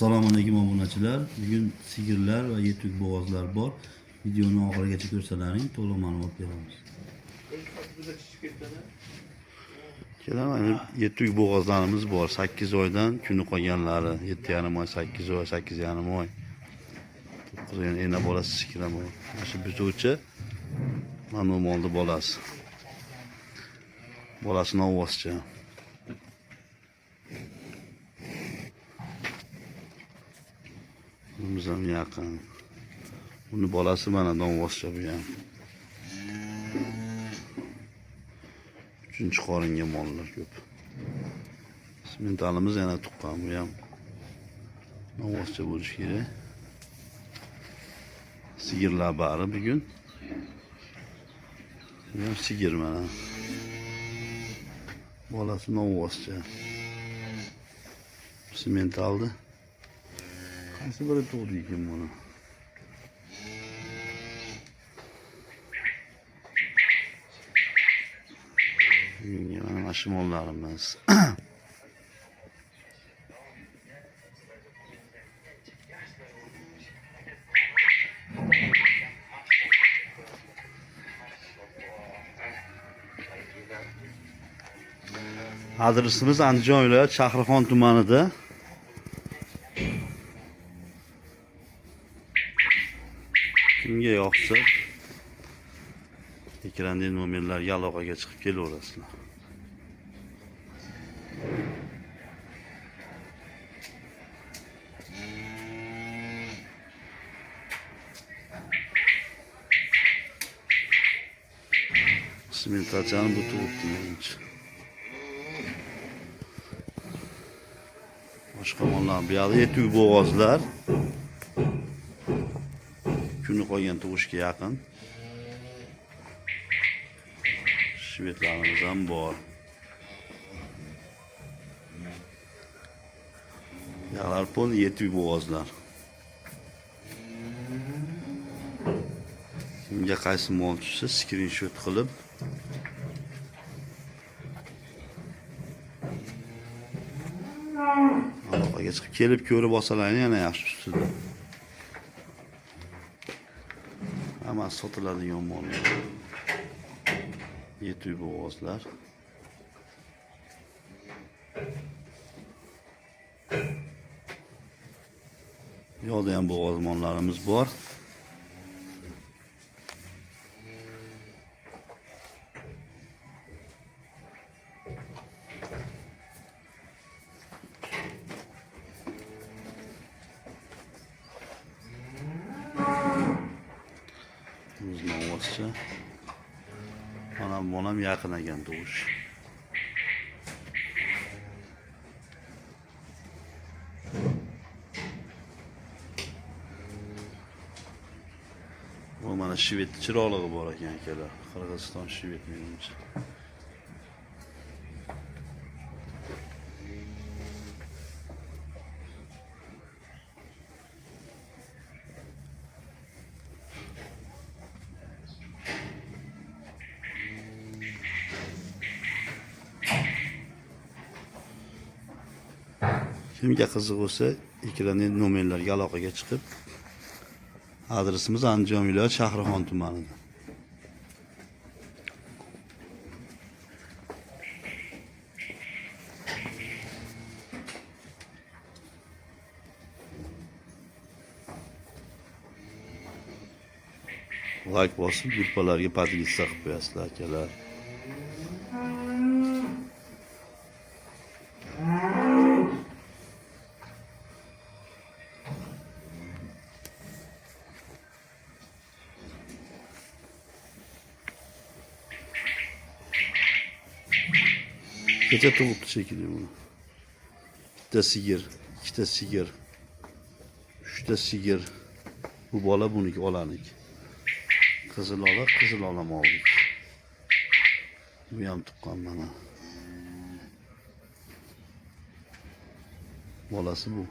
Assalomu alaykum obunachilar. Bugun sigirlar va yetuk bo'g'ozlar bor. Videoni oxirigacha ko'rsalaring, to'liq ma'lumot beramiz. Keling, yetuk bo'g'ozlarimiz bor. 8 oydan kuni qolganlari, 7,5 oy, 8 oy, 8,5 oy. 9 oy ena bolasi sigiram bor. Shu bizuvchi mana moldi bolasi. Bolasini ovozcha. Bizam yaqin. Uni bolasi mana donvoscha bu ham. 3-chi qoringa mollar ko'p. Simentalimiz yana tuqqan bu ham. Donvoscha bo'lishi kerak. Sigirlar bari bugun. Bu ham sigir mana. Bolasi donvoscha. Simentaldi. Qaysi biri tug'di ekan buni? Mana shu mollarimiz. Adresimiz Andijon viloyati Shahrixon tumanida. Kimga yoqsa ekrandagi nomerlarga aloqaga chiqib kelaverasizlar. Simentalchani bu turibdi menimcha. Boshqa mollar bu yerda yetuk bo'g'ozlar. Kuni qolgan tug'ishga yaqin. Shvedlarimiz ham bor. Yaqlar pol yetuk bo'g'ozlar. Kimga qaysi mol tushsa screenshot qilib aloqaga chiqib kelib ko'rib olsalaring yana yaxshi ustida. Hammasi sotiladigan mollar. Yetuk bo'g'ozlar. Bu yoqda ham bo'g'oz mollarimiz bor. Bizning ovozcha. Onam yaqin ekan tug'ish. Bu mana Shved chiroqlig'i bor ekan akalar. Qirg'iziston Shved menimcha. Kimga qiziq bo'lsa, ekrandagi nomerlarga aloqaga chiqib, adresimiz Andijon viloyati Shahrixon tumanida. Like bosib, gruppalarga podpisa qilib qo'yasizlar akalar. Kecha tug'ibdi shekilli buni. Bitta sigir, ikkita sigir, 3ta sigir. Bu bola buniki olaniki. Qizil olam oldik. Bu ham tuqqan mana. Bolasi bu.